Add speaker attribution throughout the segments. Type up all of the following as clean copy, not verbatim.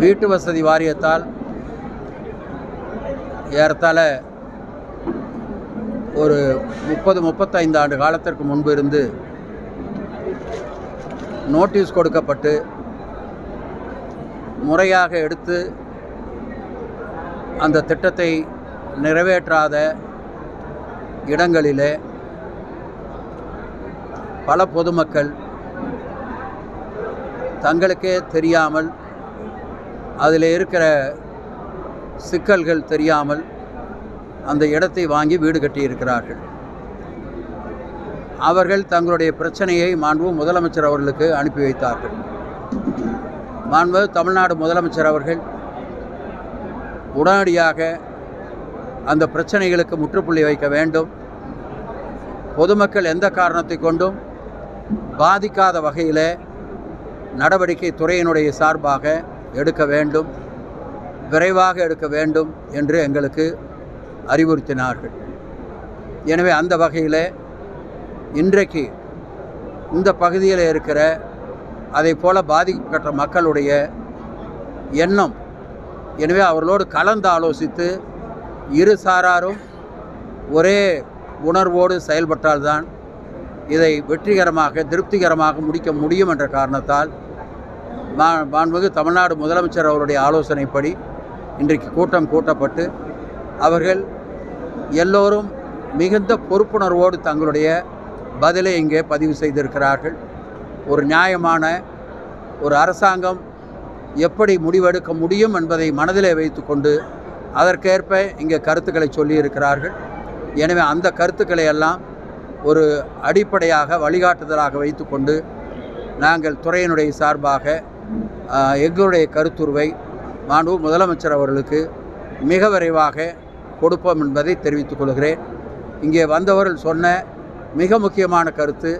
Speaker 1: வீட்டு வசதி வாரியத்தால் ஏறத்தாழ ஒரு 30-35 ஆண்டு காலத்திற்கு முன்பு இருந்து நோட்டீஸ் கொடுக்கப்பட்டு முறையாக எடுத்து அந்த திட்டத்தை நிறைவேற்றாத இடங்களிலே பல பொதுமக்கள் தங்களுக்கே தெரியாமல் அதில் இருக்கிற சிக்கல்கள் தெரியாமல் அந்த இடத்தை வாங்கி வீடு கட்டியிருக்கிறார்கள். அவர்கள் தங்களுடைய பிரச்சனையை மாண்பு முதலமைச்சர் அவர்களுக்கு அனுப்பி வைத்தார்கள். மாண்பு தமிழ்நாடு முதலமைச்சர் அவர்கள் உடனடியாக அந்த பிரச்சனைகளுக்கு முற்றுப்புள்ளி வைக்க வேண்டும், பொதுமக்கள் எந்த காரணத்தை கொண்டும் பாதிக்காத வகையில் நடவடிக்கை துறையினுடைய சார்பாக எடுக்க வேண்டும், விரைவாக எடுக்க வேண்டும் என்று எங்களுக்கு அறிவுறுத்தினார்கள். எனவே அந்த வகையில் இன்றைக்கு இந்த பகுதியில் இருக்கிற அதை போல பாதிக்கப்பட்ட மக்களுடைய எண்ணம், எனவே அவர்களோடு கலந்து ஆலோசித்து இரு சாராரும் ஒரே உணர்வோடு செயல்பட்டால்தான் இதை வெற்றிகரமாக திருப்திகரமாக முடிக்க முடியும் என்ற காரணத்தால் மாண்புமிகு தமிழ்நாடு முதலமைச்சர் அவருடைய ஆலோசனைப்படி இன்றைக்கு கூட்டம் கூட்டப்பட்டு அவர்கள் எல்லோரும் மிகுந்த பொறுப்புணர்வோடு தங்களுடைய பதிலை இங்கே பதிவு செய்திருக்கிறார்கள். ஒரு நியாயமான ஒரு அரசாங்கம் எப்படி முடிவெடுக்க முடியும் என்பதை மனதிலே வைத்து கொண்டு அதற்கேற்ப இங்கே கருத்துக்களை சொல்லியிருக்கிறார்கள். எனவே அந்த கருத்துக்களை எல்லாம் ஒரு அடிப்படையாக வழிகாட்டுதலாக வைத்து கொண்டு நாங்கள் துறையினுடைய சார்பாக எங்களுடைய கருத்துருவை மாண்பு முதலமைச்சர் அவர்களுக்கு மிக விரைவாக கொடுப்போம் என்பதை தெரிவித்துக் கொள்கிறேன். இங்கே வந்தவர்கள் சொன்ன மிக முக்கியமான கருத்து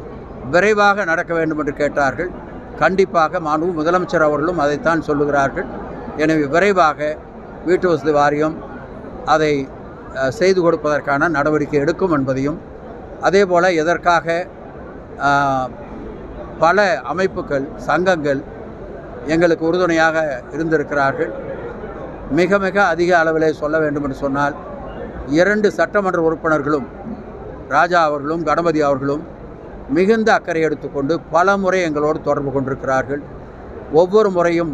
Speaker 1: விரைவாக நடக்க வேண்டும் என்று கேட்டார்கள். கண்டிப்பாக மாண்பு முதலமைச்சர் அவர்களும் அதைத்தான் சொல்லுகிறார்கள். எனவே விரைவாக வீட்டு வசதி வாரியம் அதை செய்து கொடுப்பதற்கான நடவடிக்கை எடுக்கும் என்பதையும், அதே போல் இதற்காக பல அமைப்புகள் சங்கங்கள் எங்களுக்கு உறுதுணையாக இருந்திருக்கிறார்கள். மிக மிக அதிக அளவிலே சொல்ல வேண்டும் என்று சொன்னால் 2 சட்டமன்ற உறுப்பினர்களும் ராஜா அவர்களும் கணபதி அவர்களும் மிகுந்த அக்கறை எடுத்துக்கொண்டு பல முறை எங்களோடு தொடர்பு கொண்டிருக்கிறார்கள். ஒவ்வொரு முறையும்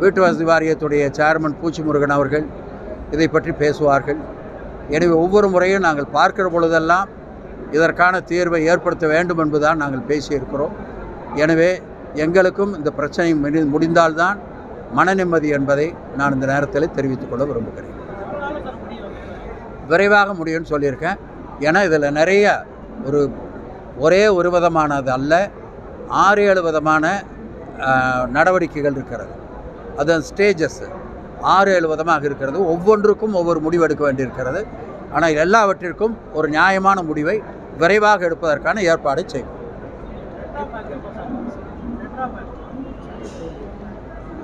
Speaker 1: வீட்டு வசதி வாரியத்துடைய சேர்மன் பூச்சி முருகன் அவர்கள் இதை பற்றி பேசுவார்கள். எனவே ஒவ்வொரு முறையும் நாங்கள் பார்க்கிற பொழுதெல்லாம் இதற்கான தீர்வை ஏற்படுத்த வேண்டும் என்பதுதான் நாங்கள் பேசியிருக்கிறோம். எனவே எங்களுக்கும் இந்த பிரச்சனை முடிந்தால்தான் மன நிம்மதி என்பதை நான் இந்த நேரத்தில் தெரிவித்துக் கொள்ள விரும்புகிறேன். விரைவாக முடியும்னு சொல்லியிருக்கேன். ஏன்னா இதில் நிறைய ஒரே ஒரு விதமானது அல்ல, 6-7 விதமான நடவடிக்கைகள் இருக்கிறது. அதன் ஸ்டேஜஸ் 6-7 விதமாக இருக்கிறது. ஒவ்வொன்றுக்கும் ஒவ்வொரு முடிவு எடுக்க வேண்டியிருக்கிறது. ஆனால் எல்லாவற்றிற்கும் ஒரு நியாயமான முடிவை விரைவாக எடுப்பதற்கான ஏற்பாடு செய்யும்.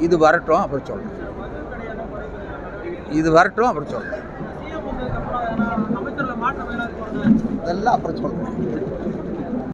Speaker 1: இது வரட்டும் அப்புறம் சொல்கிறேன். இதெல்லாம் அப்புறம் சொல்கிறேன்.